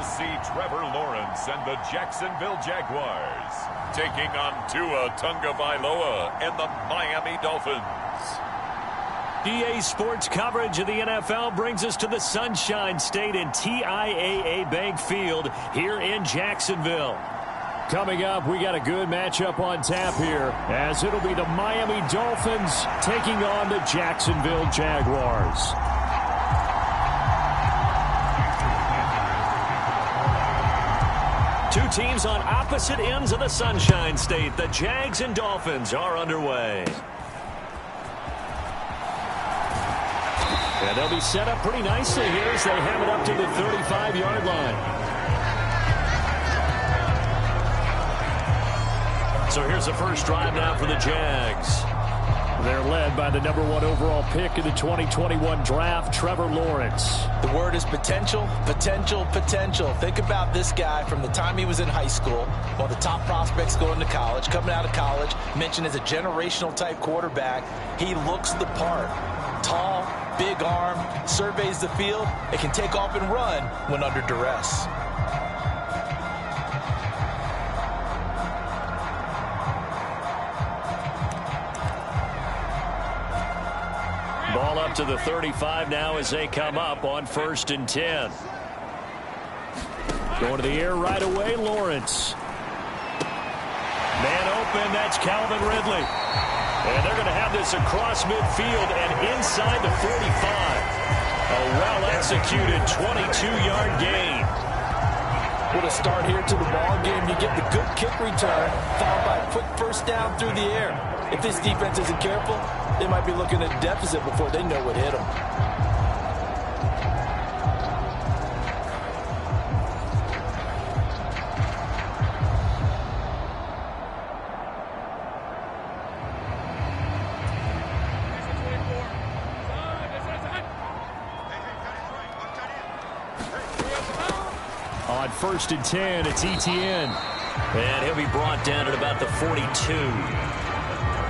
see Trevor Lawrence and the Jacksonville Jaguars taking on Tua Tagovailoa and the Miami Dolphins. EA Sports coverage of the NFL brings us to the Sunshine State in TIAA Bank Field here in Jacksonville. Coming up, we got a good matchup on tap here, as it'll be the Miami Dolphins taking on the Jacksonville Jaguars. Two teams on opposite ends of the Sunshine State. The Jags and Dolphins are underway. And they'll be set up pretty nicely here as they have it up to the 35-yard line. So here's the first drive now for the Jags. They're led by the #1 overall pick in the 2021 draft, Trevor Lawrence. The word is potential, potential, potential. Think about this guy from the time he was in high school, while the top prospects going to college, coming out of college, mentioned as a generational type quarterback. He looks the part. Tall, big arm, surveys the field, and can take off and run when under duress. Ball up to the 35 now as they come up on 1st and 10. Going to the air right away, Lawrence. Man open, that's Calvin Ridley. And they're going to have this across midfield and inside the 45. A well-executed 22-yard gain. What a start here to the ball game. You get the good kick return, followed by a quick first down through the air. If this defense isn't careful, they might be looking at a deficit before they know what hit them. On 1st and 10, it's ETN. And he'll be brought down at about the 42.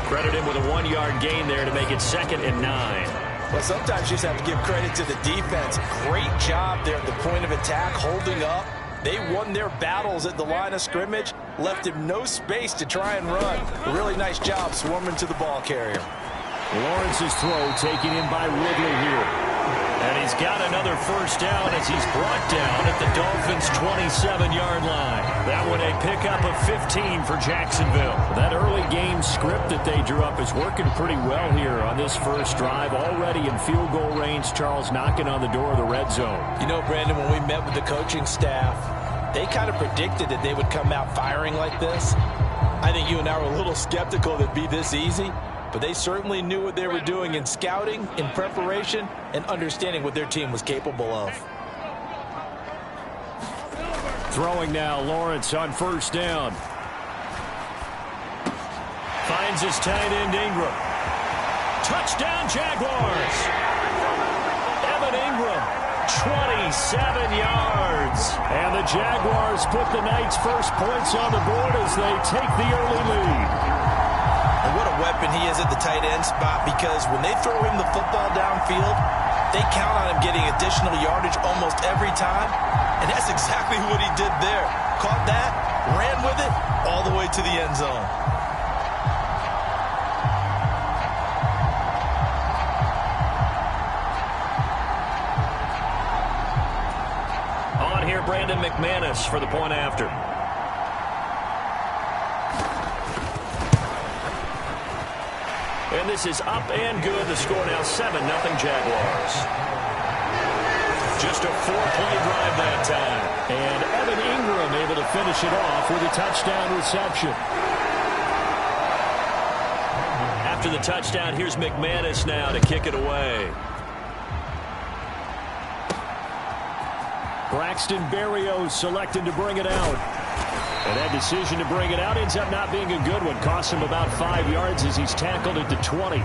Credit him with a 1-yard gain there to make it 2nd and 9. Well, sometimes you just have to give credit to the defense. Great job there at the point of attack, holding up. They won their battles at the line of scrimmage, left him no space to try and run. A really nice job swarming to the ball carrier. Lawrence's throw taken in by Ridley here. And he's got another first down as he's brought down at the Dolphins' 27-yard line. That one a pickup of 15 for Jacksonville. That early game script that they drew up is working pretty well here on this first drive. Already in field goal range, Charles knocking on the door of the red zone. You know, Brandon, when we met with the coaching staff, they kind of predicted that they would come out firing like this. I think you and I were a little skeptical that it'd be this easy. But they certainly knew what they were doing in scouting, in preparation, and understanding what their team was capable of. Throwing now, Lawrence on 1st down. Finds his tight end, Ingram. Touchdown, Jaguars! Evan Ingram, 27 yards. And the Jaguars put the night's first points on the board as they take the early lead. And what a weapon he is at the tight end spot, because when they throw him the football downfield, they count on him getting additional yardage almost every time. And that's exactly what he did there. Caught that, ran with it, all the way to the end zone. On here, Brandon McManus for the point after. And this is up and good. The score now 7-0 Jaguars. Just a 4-play drive that time. And Evan Ingram able to finish it off with a touchdown reception. After the touchdown, here's McManus now to kick it away. Braxton Berrios selected to bring it out. And that decision to bring it out ends up not being a good one. Costs him about 5 yards as he's tackled at the 20.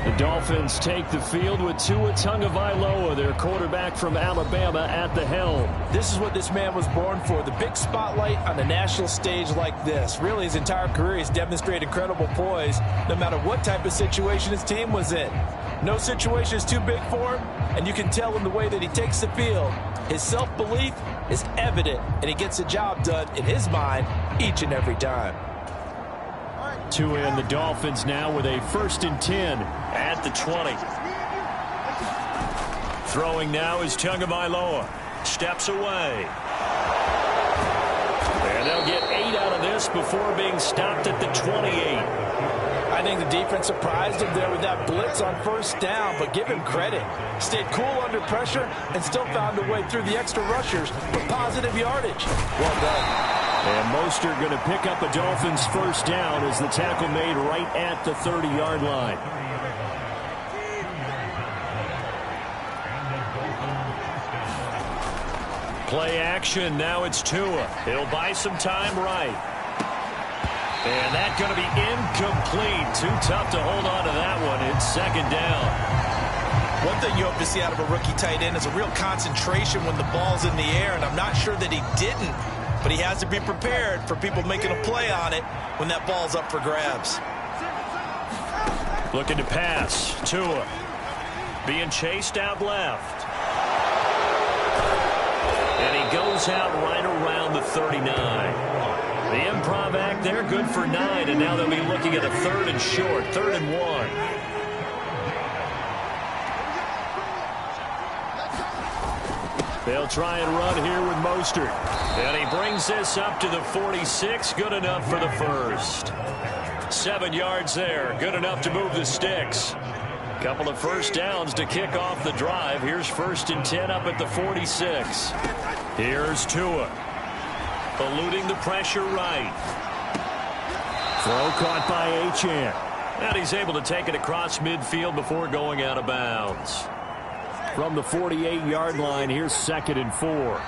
The Dolphins take the field with Tua Tagovailoa, their quarterback from Alabama, at the helm. This is what this man was born for, the big spotlight on the national stage like this. Really, his entire career he's demonstrated incredible poise no matter what type of situation his team was in. No situation is too big for him, and you can tell in the way that he takes the field. His self-belief is evident, and he gets the job done in his mind each and every time. Tua and the Dolphins now with a 1st and 10 at the 20. Throwing now is Tagovailoa. Steps away. And they'll get 8 out of this before being stopped at the 28. I think the defense surprised him there with that blitz on 1st down, but give him credit. Stayed cool under pressure and still found a way through the extra rushers for positive yardage. Well done. And Mostert going to pick up a Dolphins 1st down as the tackle made right at the 30-yard line. Play action. Now it's Tua. He'll buy some time right. And that's going to be incomplete. Too tough to hold on to that one. It's 2nd down. One thing you hope to see out of a rookie tight end is a real concentration when the ball's in the air, and I'm not sure that he didn't. But he has to be prepared for people making a play on it when that ball's up for grabs. Looking to pass. Tua being chased out left. And he goes out right around the 39. The improv act there, good for 9. And now they'll be looking at a 3rd and short, 3rd and 1. They'll try and run here with Mostert. And he brings this up to the 46. Good enough for the 1st. 7 yards there. Good enough to move the sticks. Couple of 1st downs to kick off the drive. Here's 1st and 10 up at the 46. Here's Tua. Eluding the pressure right. Throw caught by Achane. And he's able to take it across midfield before going out of bounds. From the 48-yard line, here's 2nd and 4.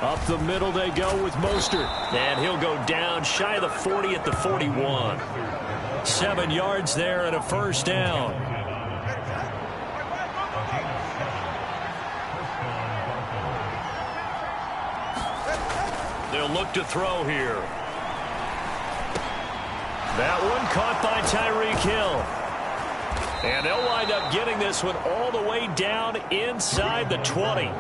Up the middle they go with Mostert. And he'll go down shy of the 40 at the 41. 7 yards there and a 1st down. They'll look to throw here. That one caught by Tyreek Hill. And they'll wind up getting this one all the way down inside the 20.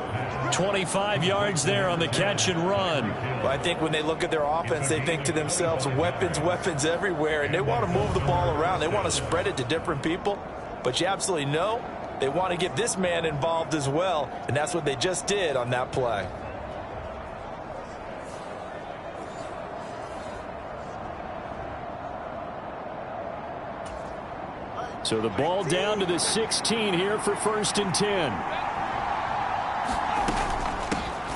25 yards there on the catch and run. Well, I think when they look at their offense, they think to themselves, weapons, weapons everywhere. And they want to move the ball around. They want to spread it to different people. But you absolutely know they want to get this man involved as well. And that's what they just did on that play. So the ball down to the 16 here for 1st and 10.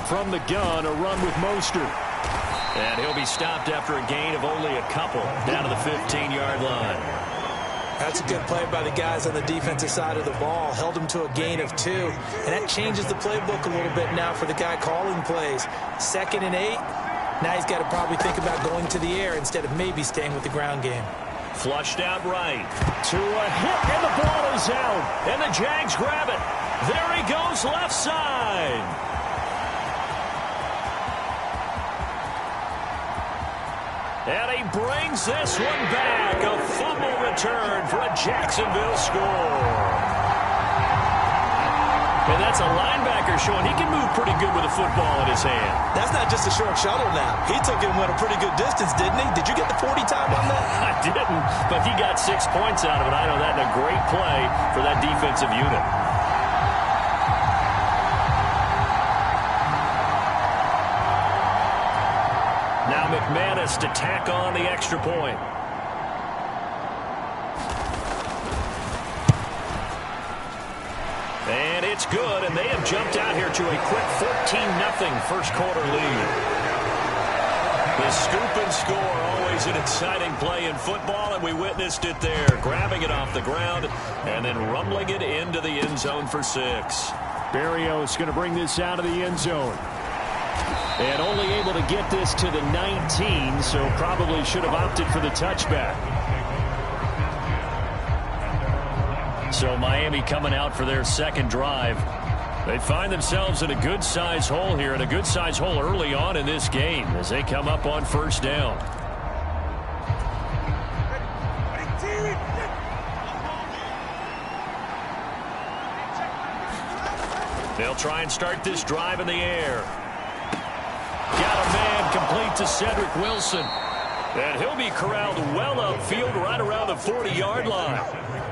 From the gun, a run with Mostert. And he'll be stopped after a gain of only a couple down to the 15-yard line. That's a good play by the guys on the defensive side of the ball. Held him to a gain of 2. And that changes the playbook a little bit now for the guy calling plays. 2nd and 8. Now he's got to probably think about going to the air instead of maybe staying with the ground game. Flushed out right. To a hit, and the ball is out. And the Jags grab it. There he goes left side. And he brings this one back. A fumble return for a Jacksonville score. And that's a linebacker showing he can move pretty good with a football in his hand. That's not just a short shuttle now. He took it and went a pretty good distance, didn't he? Did you get the 40 time on that? I didn't, but he got 6 points out of it. I know that in a great play for that defensive unit. Now McManus to tack on the extra point. And it's good, and they have jumped out here to a quick 14-0 first quarter lead. The scoop and score, always an exciting play in football, and we witnessed it there. Grabbing it off the ground and then rumbling it into the end zone for 6. Berrios going to bring this out of the end zone. And only able to get this to the 19, so probably should have opted for the touchback. So Miami coming out for their second drive. They find themselves in a good-sized hole here, and a good-sized hole early on in this game as they come up on first down. They'll try and start this drive in the air. Got a man complete to Cedric Wilson. And he'll be corralled well upfield right around the 40-yard line.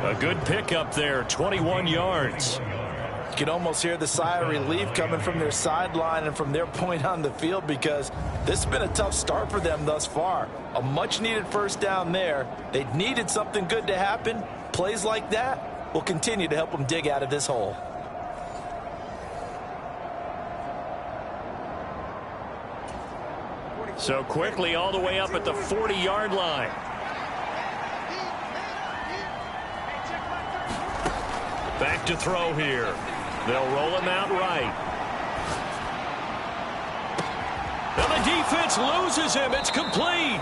A good pickup there, 21 yards. You can almost hear the sigh of relief coming from their sideline and from their point on the field, because this has been a tough start for them thus far. A much-needed first down there. They needed something good to happen. Plays like that will continue to help them dig out of this hole. So quickly all the way up at the 40-yard line. Back to throw here. They'll roll him out right. And the defense loses him. It's complete.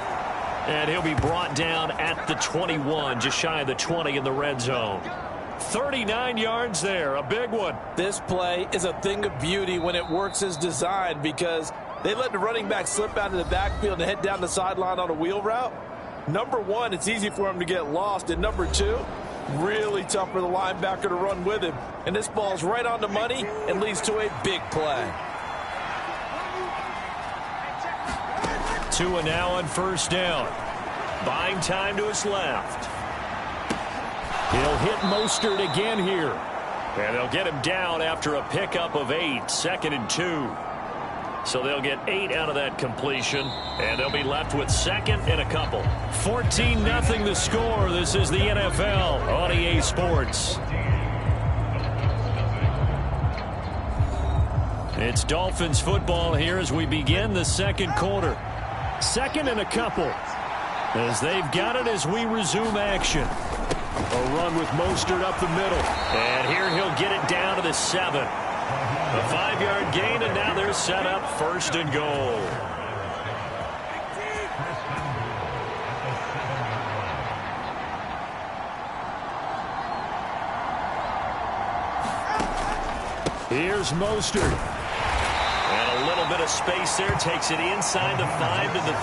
And he'll be brought down at the 21, just shy of the 20 in the red zone. 39 yards there, a big one. This play is a thing of beauty when it works as designed, because they let the running back slip out of the backfield and head down the sideline on a wheel route. Number one, it's easy for him to get lost. And number two, really tough for the linebacker to run with him. And this ball's right on the money and leads to a big play. Tua now on first down. Buying time to his left. He'll hit Mostert again here. And they'll get him down after a pickup of 8, 2nd and 2. So they'll get 8 out of that completion, and they'll be left with second and a couple. 14-0 the score. This is the NFL on EA Sports. It's Dolphins football here as we begin the second quarter. 2nd and a couple as they've got it as we resume action. A run with Mostert up the middle. And here he'll get it down to the 7. A 5-yard gain, and now they're set up 1st and goal. Here's Mostert. And a little bit of space there. Takes it inside the 5 to the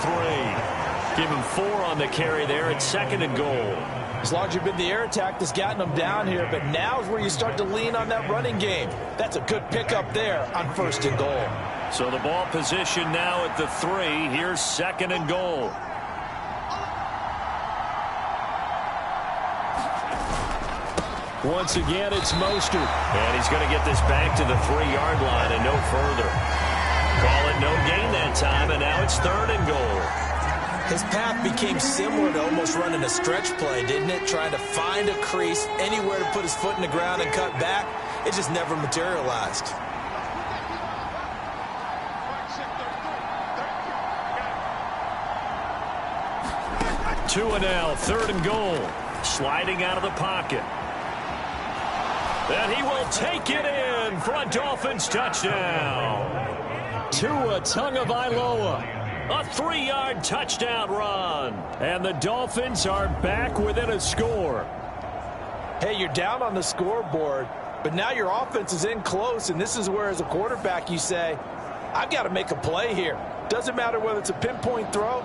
3. Give him 4 on the carry there at 2nd and goal. As long as you've been the air attack that's gotten them down here, but now is where you start to lean on that running game. That's a good pickup there on 1st and goal. So the ball position now at the 3. Here's 2nd and goal. Once again, it's Mostert. And he's going to get this back to the 3-yard line and no further. Call it no gain that time, and now it's 3rd and goal. His path became similar to almost running a stretch play, didn't it? Trying to find a crease, anywhere to put his foot in the ground and cut back. It just never materialized. Tua now, 3rd and goal. Sliding out of the pocket. And he will take it in for a Dolphins touchdown. Tua Tagovailoa. A 3-yard touchdown run. And the Dolphins are back within a score. Hey, you're down on the scoreboard, but now your offense is in close, and this is where, as a quarterback, you say, I've got to make a play here. Doesn't matter whether it's a pinpoint throw.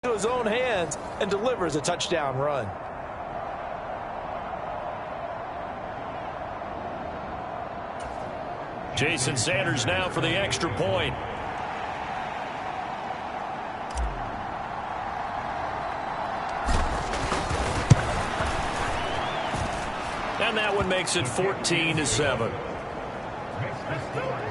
To his own hands and delivers a touchdown run. Jason Sanders now for the extra point. And that one makes it 14-7.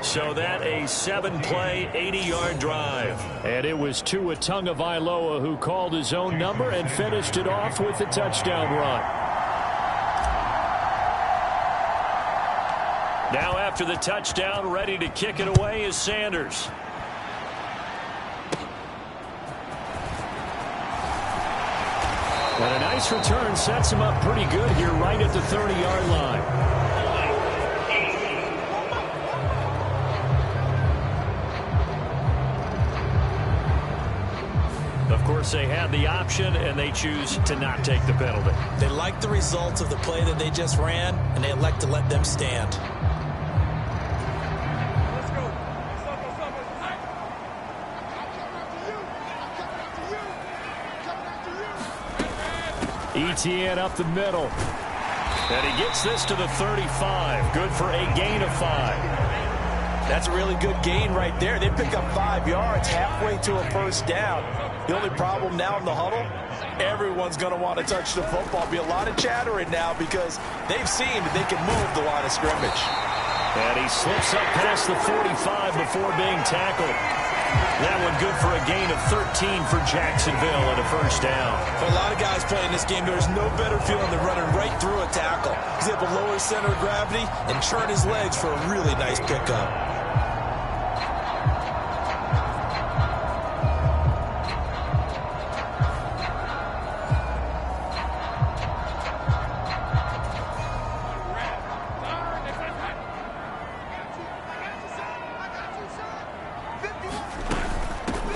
So that a 7-play, 80-yard drive. And it was Tua Tagovailoa who called his own number and finished it off with a touchdown run. Now after the touchdown, ready to kick it away is Sanders. And a nice return sets him up pretty good here right at the 30-yard line. Of course, course, they had the option, and they choose to not take the penalty. They like the results of the play that they just ran, and they elect to let them stand. ETN up the middle. And he gets this to the 35. Good for a gain of 5. That's a really good gain right there. They pick up 5 yards halfway to a first down. The only problem now in the huddle, everyone's going to want to touch the football. Be a lot of chattering now because they've seen that they can move the line of scrimmage. And he slips up past the 45 before being tackled. That one good for a gain of 13 for Jacksonville and a first down. For a lot of guys playing this game, there's no better feeling than running right through a tackle. He's able to lower his center of gravity and turn his legs for a really nice pickup.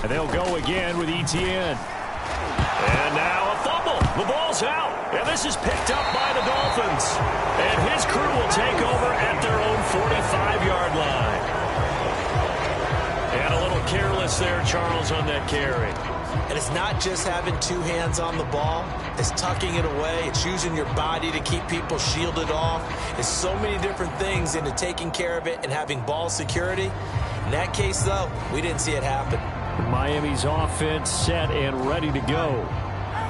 And they'll go again with ETN. And now a fumble. The ball's out. And this is picked up by the Dolphins. And his crew will take over at their own 45-yard line. And a little careless there, Charles, on that carry. And it's not just having 2 hands on the ball. It's tucking it away. It's using your body to keep people shielded off. It's so many different things into taking care of it and having ball security. In that case, though, we didn't see it happen. Miami's offense set and ready to go.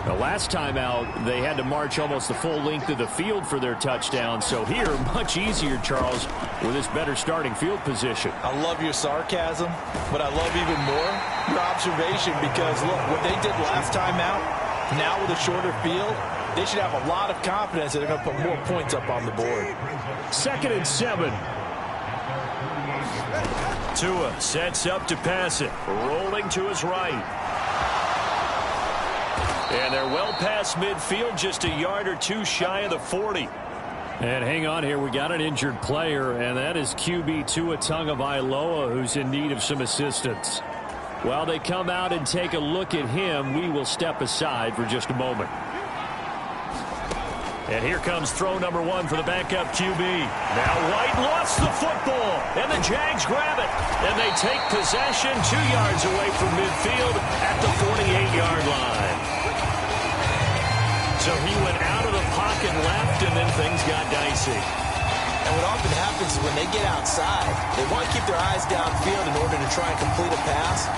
The last time out, they had to march almost the full length of the field for their touchdown. So here, much easier, Charles, with this better starting field position. I love your sarcasm, but I love even more your observation because, look, what they did last time out, now with a shorter field, they should have a lot of confidence that they're going to put more points up on the board. 2nd and 7. Tua sets up to pass it, rolling to his right. And they're well past midfield, just a yard or 2 shy of the 40. And hang on here, we got an injured player, and that is QB Tua Tagovailoa, who's in need of some assistance. While they come out and take a look at him, we will step aside for just a moment. And here comes throw number 1 for the backup QB. Now White lost the football, and the Jags grab it. And they take possession 2 yards away from midfield at the 48-yard line. So he went out of the pocket left, and then things got dicey. And what often happens is when they get outside, they want to keep their eyes downfield in order to try and complete a pass.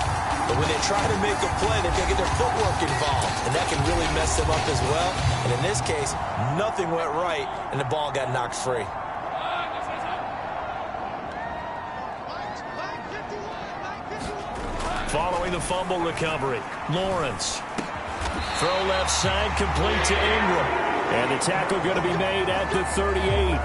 But when they try to make a play, they've got to get their footwork involved, and that can really mess them up as well. And in this case, nothing went right, and the ball got knocked free. Following the fumble recovery, Lawrence. Throw left side, complete to Ingram. And the tackle going to be made at the 38.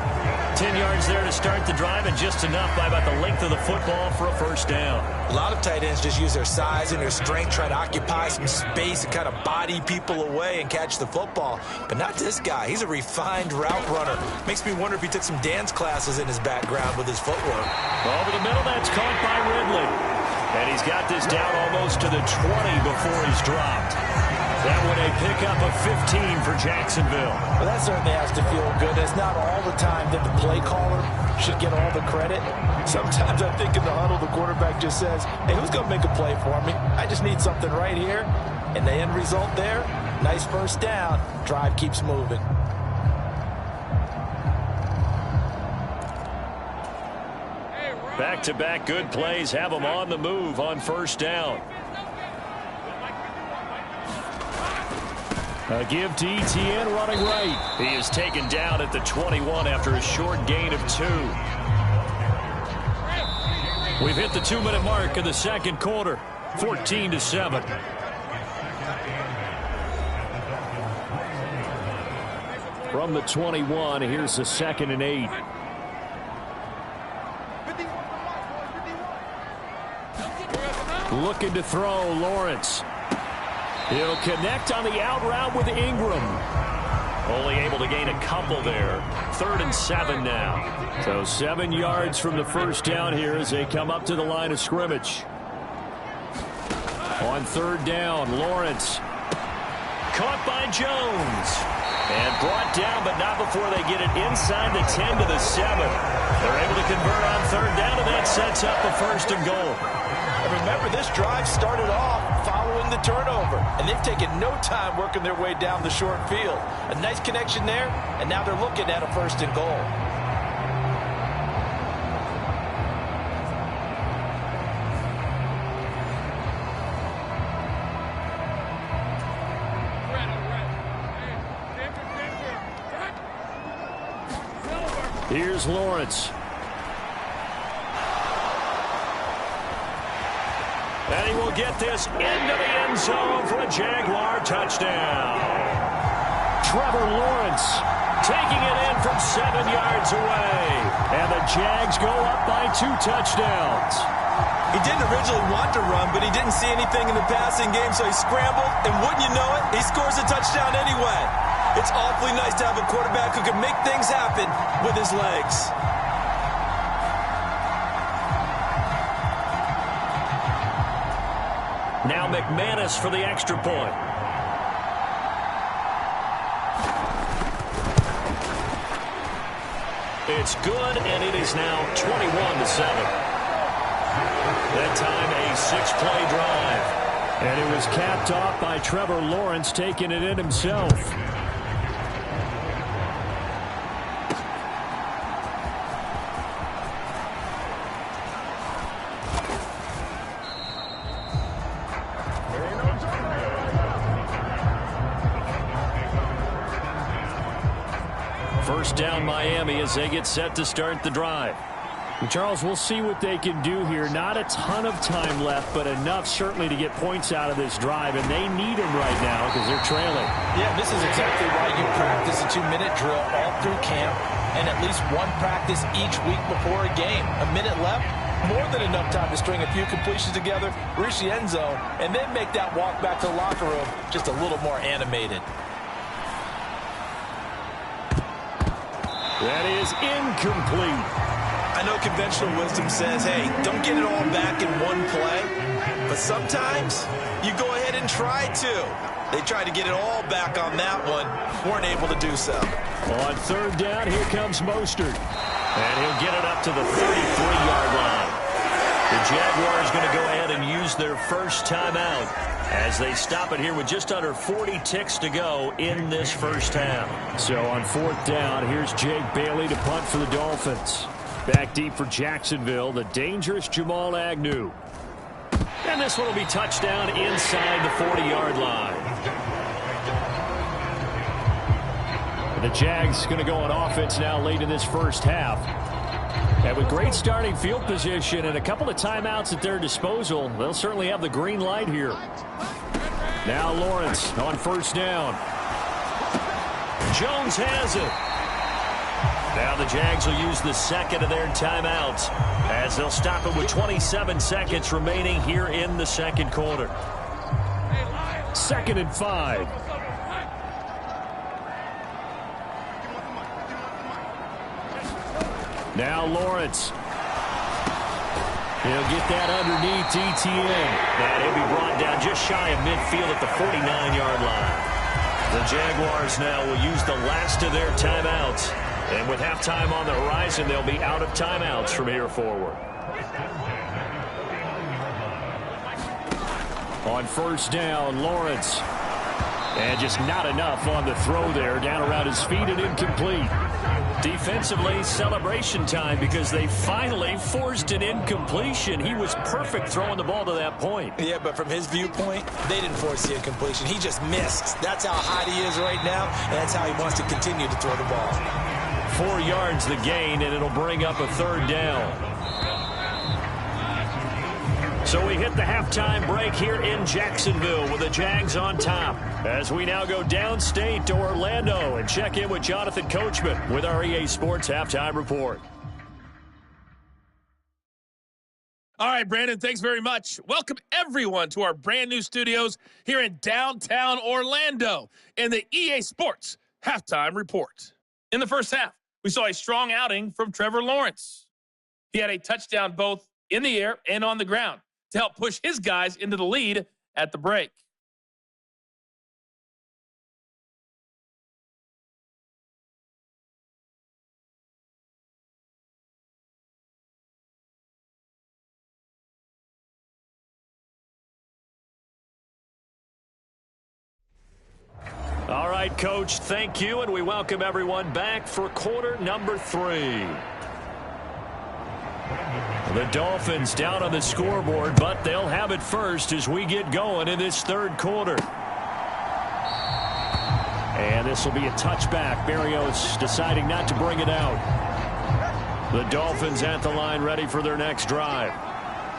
10 yards there to start the drive, and just enough by about the length of the football for a first down. A lot of tight ends just use their size and their strength, try to occupy some space and kind of body people away and catch the football. But not this guy. He's a refined route runner. Makes me wonder if he took some dance classes in his background with his footwork. Over the middle, that's caught by Ridley. And he's got this down almost to the 20 before he's dropped. That one a pickup of 15 for Jacksonville. Well, that certainly has to feel good. It's not all the time that the play caller should get all the credit. Sometimes I think in the huddle, the quarterback just says, hey, who's going to make a play for me? I just need something right here. And the end result there, nice first down. Drive keeps moving. Back-to-back good plays have them on the move on first down. A give to ETN running right. He is taken down at the 21 after a short gain of 2. We've hit the 2-minute mark in the second quarter. 14-7. From the 21, here's the 2nd and 8. Looking to throw, Lawrence. He'll connect on the out route with Ingram. Only able to gain a couple there. 3rd and 7 now. So 7 yards from the first down here as they come up to the line of scrimmage. On 3rd down, Lawrence caught by Jones. And brought down, but not before they get it inside the 10 to the 7. They're able to convert on third down, and that sets up a 1st and goal. And remember, this drive started off following the turnover, and they've taken no time working their way down the short field. A nice connection there, and now they're looking at a 1st and goal. Here's Lawrence. And he will get this into the end zone for a Jaguar touchdown. Trevor Lawrence taking it in from 7 yards away. And the Jags go up by 2 touchdowns. He didn't originally want to run, but he didn't see anything in the passing game, so he scrambled. And wouldn't you know it, he scores a touchdown anyway. It's awfully nice to have a quarterback who can make things happen with his legs. Now McManus for the extra point. It's good, and it is now 21-7. That time a 6-play drive. And it was capped off by Trevor Lawrence taking it in himself. First down Miami as they get set to start the drive. And Charles, we'll see what they can do here. Not a ton of time left, but enough certainly to get points out of this drive, and they need them right now because they're trailing. Yeah, this is exactly why you practice a 2-minute drill all through camp and at least one practice each week before a game. A minute left, more than enough time to string a few completions together, reach the end zone, and then make that walk back to the locker room just a little more animated. That is incomplete. I know conventional wisdom says, hey, don't get it all back in one play. But sometimes you go ahead and try to. They tried to get it all back on that one. Weren't able to do so. On third down, here comes Mostert. And he'll get it up to the 33-yard line. The Jaguars going to go ahead and use their first timeout as they stop it here with just under 40 ticks to go in this first half. So on fourth down, here's Jake Bailey to punt for the Dolphins. Back deep for Jacksonville, the dangerous Jamal Agnew. And this one will be touchdown inside the 40-yard line. The Jags going to go on offense now late in this first half. And with great starting field position and a couple of timeouts at their disposal, they'll certainly have the green light here. Now Lawrence on first down. Jones has it. Now the Jags will use the second of their timeouts as they'll stop it with 27 seconds remaining here in the second quarter. 2nd and 5. Now Lawrence. He'll get that underneath ETN. And he'll be brought down just shy of midfield at the 49-yard line. The Jaguars now will use the last of their timeouts. And with halftime on the horizon, they'll be out of timeouts from here forward. On first down, Lawrence. And just not enough on the throw there. Down around his feet and incomplete. Defensively, celebration time because they finally forced an incompletion. He was perfect throwing the ball to that point. Yeah, but from his viewpoint, they didn't force the incompletion. He just missed. That's how hot he is right now, and that's how he wants to continue to throw the ball. 4 yards the gain, and it'll bring up a third down. So we hit the halftime break here in Jacksonville with the Jags on top. As we now go downstate to Orlando and check in with Jonathan Coachman with our EA Sports Halftime Report. All right, Brandon, thanks very much. Welcome, everyone, to our brand new studios here in downtown Orlando in the EA Sports Halftime Report. In the first half, we saw a strong outing from Trevor Lawrence. He had a touchdown both in the air and on the ground to help push his guys into the lead at the break. right, Coach. Thank you, and we welcome everyone back for quarter number 3. The Dolphins down on the scoreboard, but they'll have it first as we get going in this third quarter. And this will be a touchback. Berrios deciding not to bring it out. The Dolphins at the line ready for their next drive.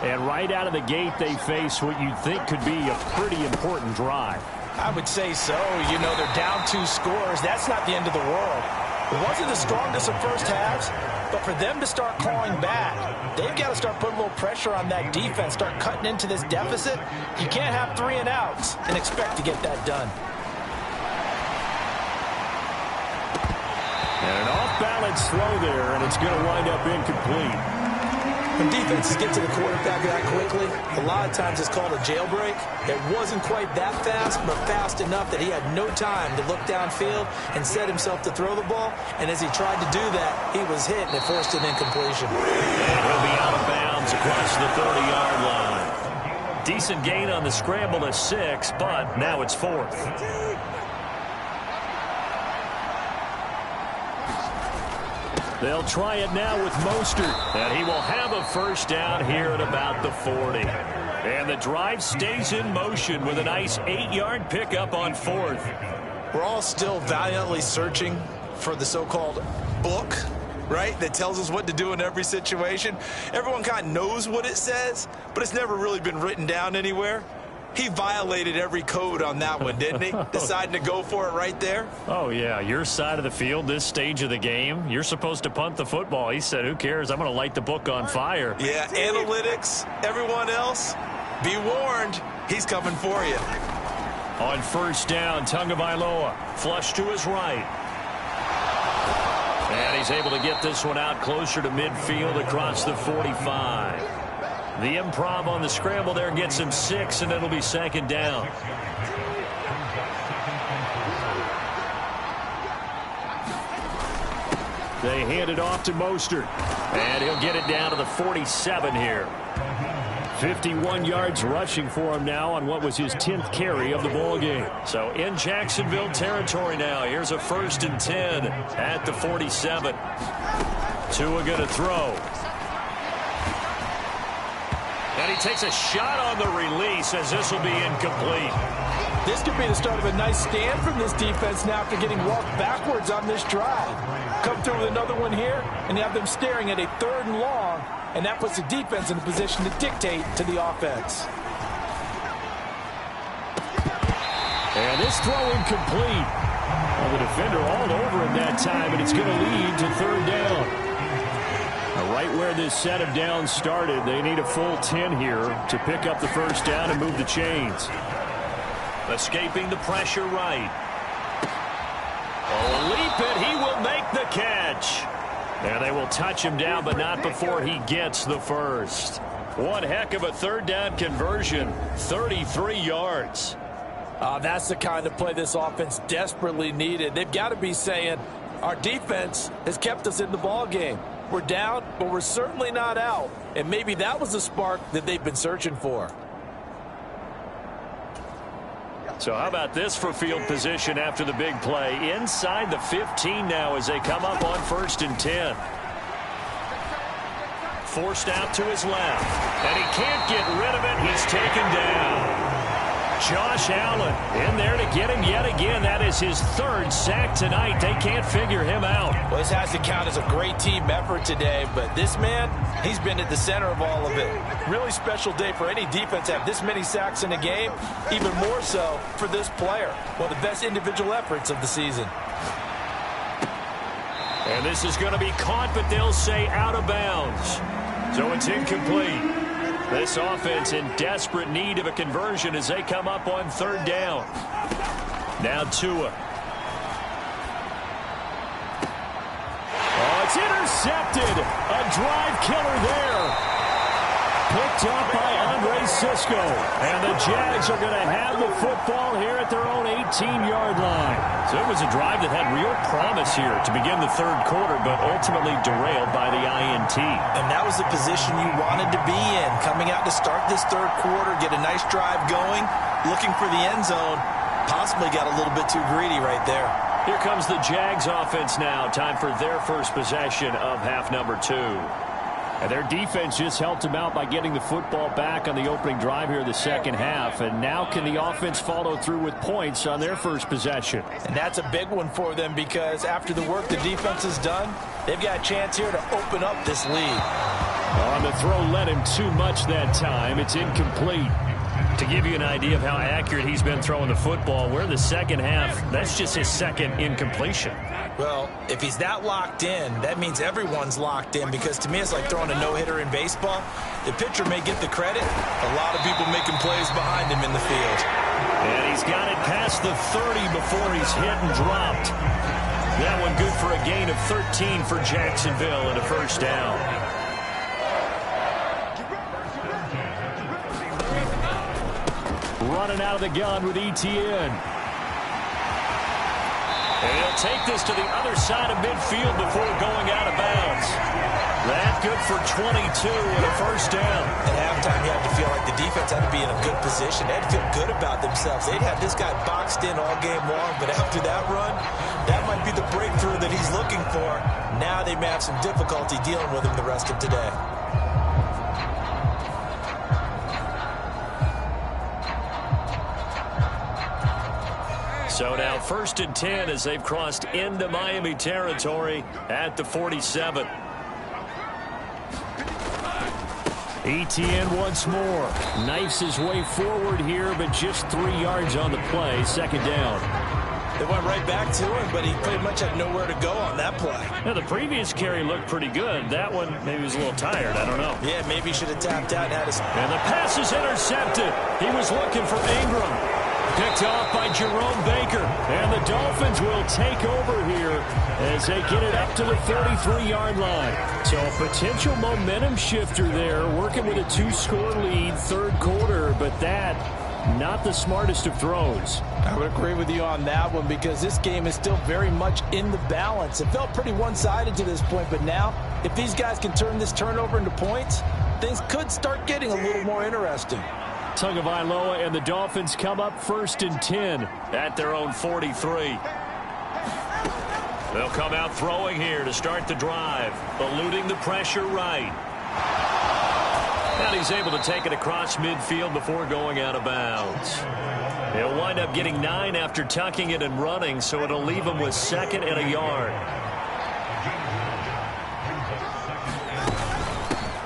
And right out of the gate, they face what you'd think could be a pretty important drive. I would say so. You know, they're down 2 scores. That's not the end of the world. It wasn't the strongest of first halves, but for them to start clawing back, they've got to start putting a little pressure on that defense, start cutting into this deficit. You can't have 3 and outs and expect to get that done. And an off-balance throw there, and it's going to wind up incomplete. When defenses get to the quarterback that quickly, a lot of times it's called a jailbreak. It wasn't quite that fast, but fast enough that he had no time to look downfield and set himself to throw the ball. And as he tried to do that, he was hit, and it forced an incompletion. And he'll be out of bounds across the 30-yard line. Decent gain on the scramble at 6, but now it's 4th. They'll try it now with Mostert, and he will have a first down here at about the 40. And the drive stays in motion with a nice 8-yard pickup on 4th. We're all still valiantly searching for the so-called book, right, that tells us what to do in every situation. Everyone kind of knows what it says, but it's never really been written down anywhere. He violated every code on that one, didn't he? Deciding to go for it right there. Oh, yeah. Your side of the field, this stage of the game, you're supposed to punt the football. He said, who cares? I'm going to light the book on fire. Yeah, analytics, everyone else, be warned, he's coming for you. On first down, Tagovailoa, flush to his right. And he's able to get this one out closer to midfield across the 45. The improv on the scramble there gets him 6, and it'll be second down. They hand it off to Mostert, and he'll get it down to the 47 here. 51 yards rushing for him now on what was his 10th carry of the ball game. So in Jacksonville territory now. Here's a 1st and 10 at the 47. Tua going to throw. And he takes a shot on the release as this will be incomplete. This could be the start of a nice stand from this defense now after getting walked backwards on this drive. Come through with another one here and have them staring at a 3rd and long, and that puts the defense in a position to dictate to the offense. And this throw incomplete. Well, the defender all over him that time, and it's going to lead to 3rd down. Right where this set of downs started, they need a full 10 here to pick up the first down and move the chains. Escaping the pressure right. Oh, leap it. He will make the catch. And they will touch him down, but not before he gets the first. One heck of a 3rd down conversion. 33 yards. That's the kind of play this offense desperately needed. They've got to be saying, our defense has kept us in the ball game. We're down, but we're certainly not out. And maybe that was the spark that they've been searching for. So how about this for field position after the big play? Inside the 15 now as they come up on 1st and 10. Forced out to his left. And he can't get rid of it. He's taken down. Josh Allen in there to get him yet again. That is his 3rd sack tonight. They can't figure him out. Well, this has to count as a great team effort today, but this man, he's been at the center of all of it. Really special day for any defense to have this many sacks in a game, even more so for this player. One of the best individual efforts of the season. And this is going to be caught, but they'll say out of bounds. So it's incomplete. This offense in desperate need of a conversion as they come up on 3rd down. Now Tua. Oh, it's intercepted. A drive killer there. Picked up by Andre Sisco. And the Jags are going to have the football here at their own 18-yard line. So it was a drive that had real promise here to begin the 3rd quarter, but ultimately derailed by the INT. And that was the position you wanted to be in. Coming out to start this 3rd quarter, get a nice drive going, looking for the end zone. Possibly got a little bit too greedy right there. Here comes the Jags offense now. Time for their first possession of half number 2. And their defense just helped them out by getting the football back on the opening drive here in the second half. And now can the offense follow through with points on their first possession? And that's a big one for them because after the work the defense has done, they've got a chance here to open up this lead. On the throw, led him too much that time. It's incomplete. To give you an idea of how accurate he's been throwing the football, we're in the second half. That's just his second incompletion. Well, if he's that locked in, that means everyone's locked in because to me it's like throwing a no-hitter in baseball. The pitcher may get the credit. A lot of people making plays behind him in the field. And he's got it past the 30 before he's hit and dropped. That one good for a gain of 13 for Jacksonville and a first down. Running out of the gun with ETN. And he'll take this to the other side of midfield before going out of bounds. That good for 22 and a first down. At halftime, you have to feel like the defense had to be in a good position. They had to feel good about themselves. They'd had this guy boxed in all game long, but after that run, that might be the breakthrough that he's looking for. Now they may have some difficulty dealing with him the rest of today. So now 1st and 10 as they've crossed into Miami territory at the 47. ETN once more. Knifes his way forward here, but just 3 yards on the play. Second down. They went right back to him, but he pretty much had nowhere to go on that play. Now, the previous carry looked pretty good. That one, maybe he was a little tired. I don't know. Yeah, maybe he should have tapped out and had his... And the pass is intercepted. He was looking for Ingram. Picked off by Jerome Baker. And the Dolphins will take over here as they get it up to the 33-yard line. So a potential momentum shifter there, working with a 2-score lead, third quarter, but that, not the smartest of throws. I would agree with you on that one because this game is still very much in the balance. It felt pretty one-sided to this point, but now, if these guys can turn this turnover into points, things could start getting a little more interesting. Tagovailoa and the Dolphins come up 1st and 10 at their own 43. They'll come out throwing here to start the drive, eluding the pressure right. And he's able to take it across midfield before going out of bounds. He'll wind up getting 9 after tucking it and running, so it'll leave him with 2nd and a yard.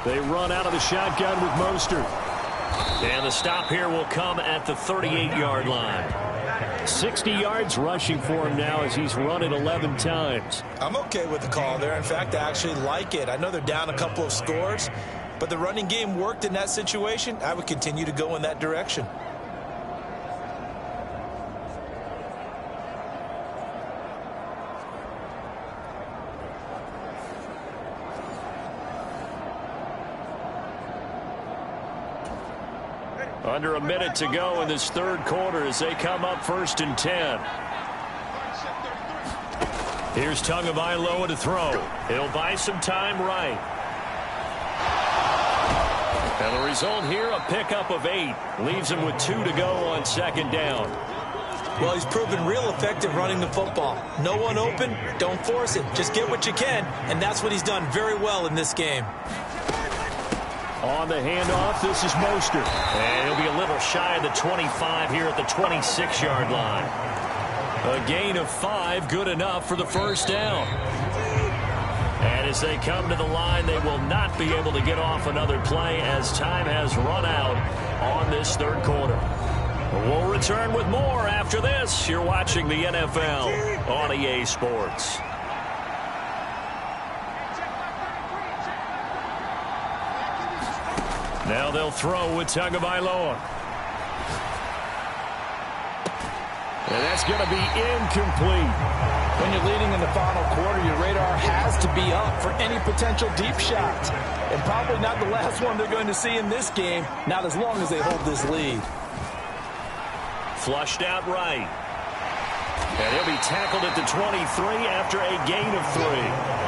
They run out of the shotgun with Mostert. And the stop here will come at the 38-yard line. 60 yards rushing for him now as he's run it 11 times. I'm okay with the call there. In fact, I actually like it. I know they're down a couple of scores, but the running game worked in that situation. I would continue to go in that direction. Under a minute to go in this third quarter as they come up 1st and 10. Here's Tagovailoa to throw. He'll buy some time right. And the result here, a pickup of 8. Leaves him with 2 to go on 2nd down. Well, he's proven real effective running the football. No one open, don't force it. Just get what you can, and that's what he's done very well in this game. On the handoff, this is Mostert. And he'll be a little shy of the 25 here at the 26-yard line. A gain of 5, good enough for the first down. And as they come to the line, they will not be able to get off another play as time has run out on this third quarter. We'll return with more after this. You're watching the NFL on EA Sports. Now they'll throw with Tagovailoa. And that's going to be incomplete. When you're leading in the final quarter, your radar has to be up for any potential deep shots. And probably not the last one they're going to see in this game, not as long as they hold this lead. Flushed out right. And he'll be tackled at the 23 after a gain of 3.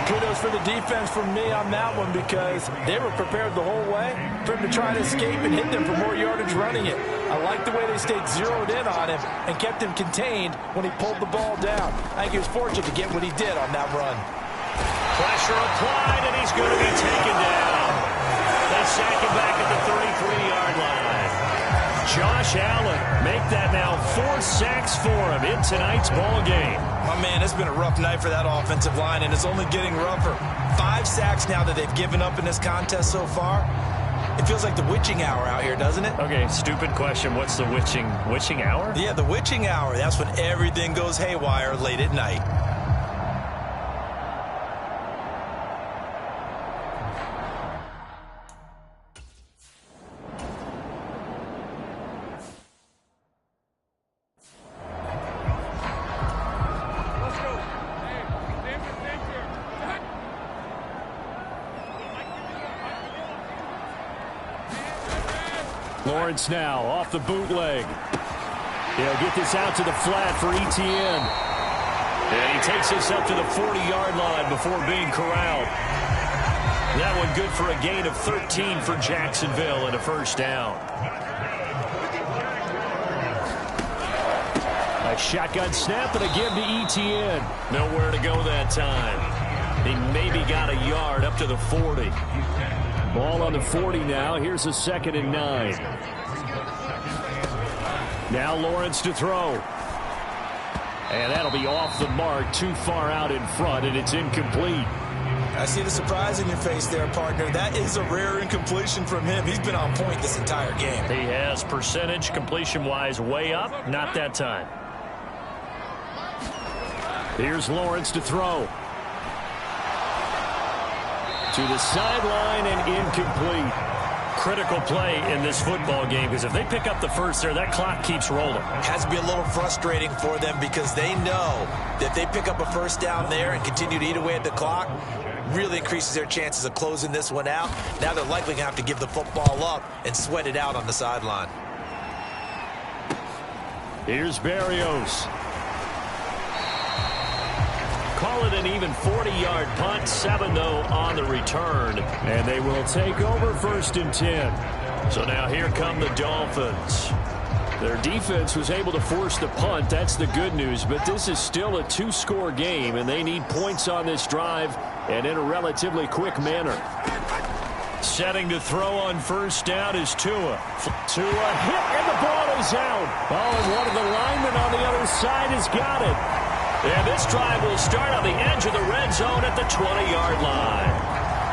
Kudos for the defense from me on that one because they were prepared the whole way for him to try to escape and hit them for more yardage running it. I like the way they stayed zeroed in on him and kept him contained when he pulled the ball down. I think he was fortunate to get what he did on that run. Pressure applied, and he's going to be taken down. They sack him back at the 33-yard line. Josh Allen make that now 4 sacks for him in tonight's ball game. My man, it's been a rough night for that offensive line, and it's only getting rougher. 5 sacks now that they've given up in this contest so far. It feels like the witching hour out here, doesn't it? Okay, stupid question. What's the witching hour? Yeah, the witching hour. That's when everything goes haywire late at night. Lawrence now off the bootleg. He'll get this out to the flat for Etienne. And he takes this up to the 40-yard line before being corralled. That one good for a gain of 13 for Jacksonville and a first down. A shotgun snap and a give to Etienne. Nowhere to go that time. He maybe got a yard up to the 40. Ball on the 40 now. Here's a 2nd and 9. Now Lawrence to throw. And that'll be off the mark, too far out in front, and it's incomplete. I see the surprise in your face there, partner. That is a rare incompletion from him. He's been on point this entire game. He has percentage completion-wise way up. Not that time. Here's Lawrence to throw. To the sideline and incomplete. Critical play in this football game because if they pick up the first there, that clock keeps rolling. It has to be a little frustrating for them because they know that if they pick up a first down there and continue to eat away at the clock, really increases their chances of closing this one out. Now they're likely going to have to give the football up and sweat it out on the sideline. Here's Berrios. Call it an even 40-yard punt, 7 though on the return, and they will take over 1st and 10. So now here come the Dolphins. Their defense was able to force the punt. That's the good news, but this is still a 2-score game, and they need points on this drive and in a relatively quick manner. Setting to throw on 1st down is Tua. Tua hit, and the ball is out. Oh, and one of the linemen on the other side has got it. And this drive will start on the edge of the red zone at the 20-yard line.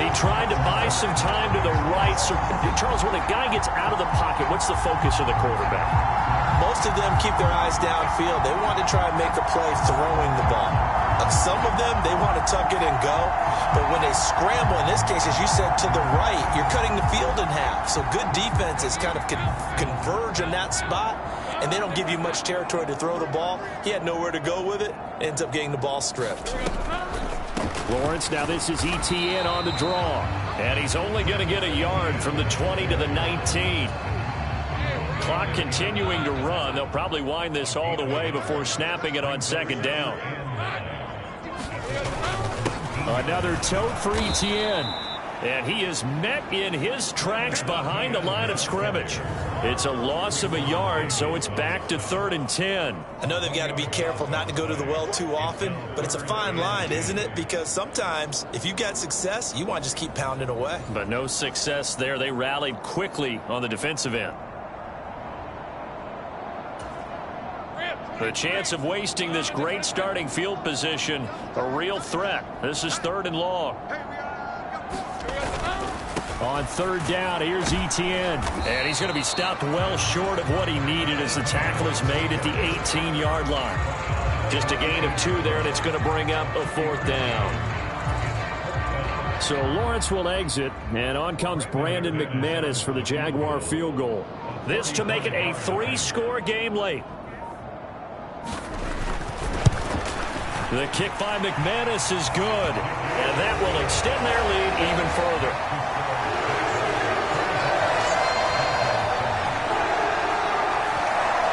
He tried to buy some time to the right. So, Charles, when a guy gets out of the pocket, what's the focus of the quarterback? Most of them keep their eyes downfield. They want to try and make the play throwing the ball. Some of them, they want to tuck it and go. But when they scramble, in this case, as you said, to the right, you're cutting the field in half. So good defenses kind of converge in that spot, and they don't give you much territory to throw the ball. He had nowhere to go with it. Ends up getting the ball stripped. Lawrence, now this is Etienne on the draw. And he's only going to get a yard from the 20 to the 19. Clock continuing to run. They'll probably wind this all the way before snapping it on 2nd down. Another tote for Etienne. And he is met in his tracks behind the line of scrimmage. It's a loss of a yard, so it's back to 3rd and 10. I know they've got to be careful not to go to the well too often, but it's a fine line, isn't it? Because sometimes if you've got success, you want to just keep pounding away. But no success there. They rallied quickly on the defensive end. The chance of wasting this great starting field position, a real threat. This is 3rd and long. On 3rd down, here's Etienne. And he's going to be stopped well short of what he needed as the tackle is made at the 18-yard line. Just a gain of 2 there, and it's going to bring up a 4th down. So Lawrence will exit, and on comes Brandon McManus for the Jaguar field goal. This to make it a 3-score game late. The kick by McManus is good, and that will extend their lead even further.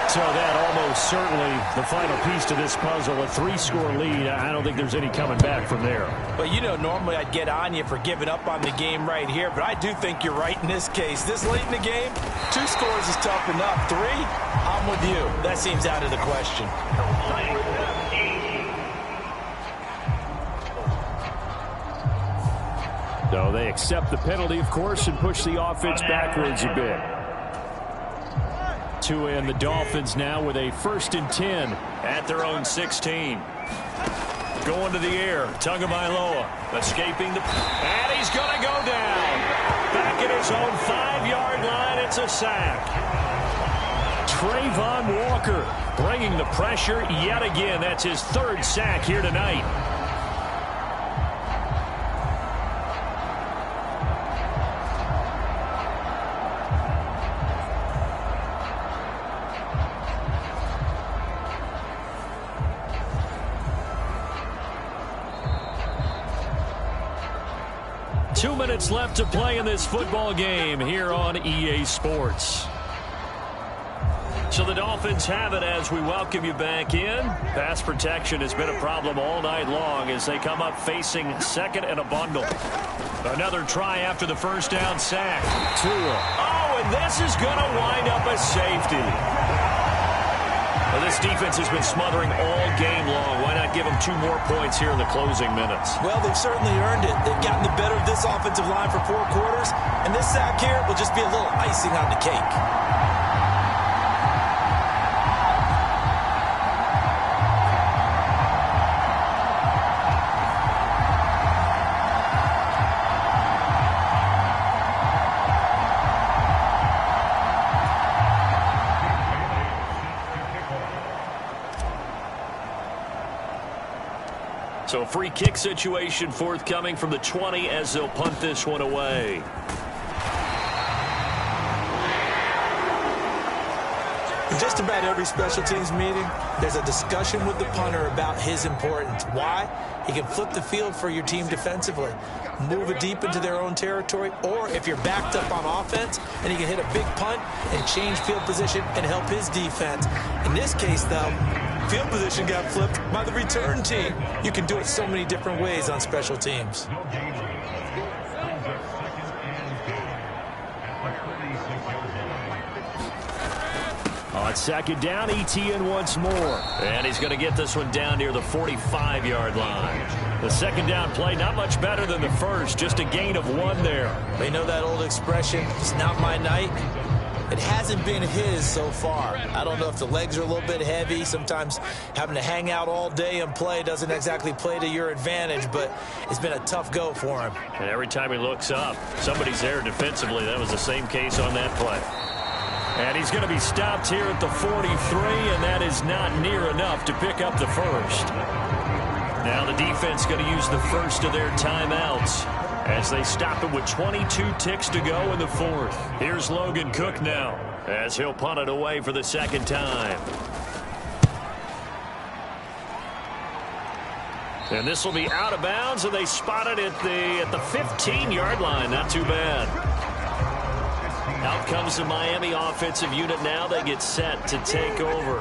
So that almost certainly the final piece to this puzzle. A 3-score lead. I don't think there's any coming back from there. Well, you know, normally I'd get on you for giving up on the game right here, but I do think you're right in this case. This late in the game, 2 scores is tough enough. 3, I'm with you. That seems out of the question. So they accept the penalty, of course, and push the offense backwards a bit. And the Dolphins now with a 1st and 10 at their own 16. Going to the air, Tagovailoa escaping the, and he's going to go down. Back at his own 5-yard line, it's a sack. Trayvon Walker bringing the pressure yet again. That's his 3rd sack here tonight. Left to play in this football game here on EA Sports. So the Dolphins have it as we welcome you back in. Pass protection has been a problem all night long as they come up facing 2nd and a bundle. Another try after the 1st down sack. Tua. Oh, and this is going to wind up a safety. Well, this defense has been smothering all game long. Why not give them 2 more points here in the closing minutes? Well, they've certainly earned it. They've gotten the better of this offensive line for 4 quarters, and this sack here will just be a little icing on the cake. So a free kick situation forthcoming from the 20 as they'll punt this one away. In just about every special teams meeting, there's a discussion with the punter about his importance. Why? He can flip the field for your team defensively, move it deep into their own territory, or if you're backed up on offense, and he can hit a big punt and change field position and help his defense. In this case, though, field position got flipped by the return team. You can do it so many different ways on special teams. On 2nd down, ETN once more. And he's going to get this one down near the 45-yard line. The 2nd down play, not much better than the 1st. Just a gain of 1 there. They know that old expression, it's not my night. It hasn't been his so far. I don't know if the legs are a little bit heavy. Sometimes having to hang out all day and play doesn't exactly play to your advantage, but it's been a tough go for him. And every time he looks up, somebody's there defensively. That was the same case on that play. And he's going to be stopped here at the 43, and that is not near enough to pick up the 1st. Now the defense going to use the 1st of their timeouts as they stop it with 22 ticks to go in the 4th. Here's Logan Cook now as he'll punt it away for the 2nd time. And this will be out of bounds, and they spot it at the 15-yard line. Not too bad. Out comes the Miami offensive unit now. They get set to take over.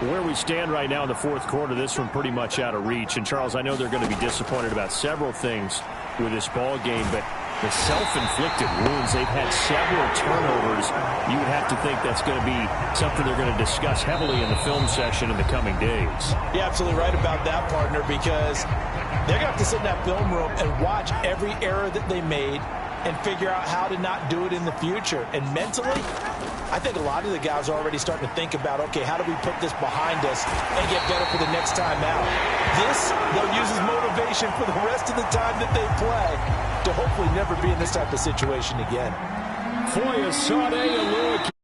Where we stand right now in the 4th quarter, this one pretty much out of reach. And, Charles, I know they're going to be disappointed about several things with this ball game, but the self-inflicted wounds, they've had several turnovers. You would have to think that's going to be something they're going to discuss heavily in the film session in the coming days. You're absolutely right about that, partner, because they're going to have to sit in that film room and watch every error that they made and figure out how to not do it in the future. And mentally, I think a lot of the guys are already starting to think about, okay, how do we put this behind us and get better for the next time out? This, they'll use as motivation for the rest of the time that they play to hopefully never be in this type of situation again. Foye Sade, a look.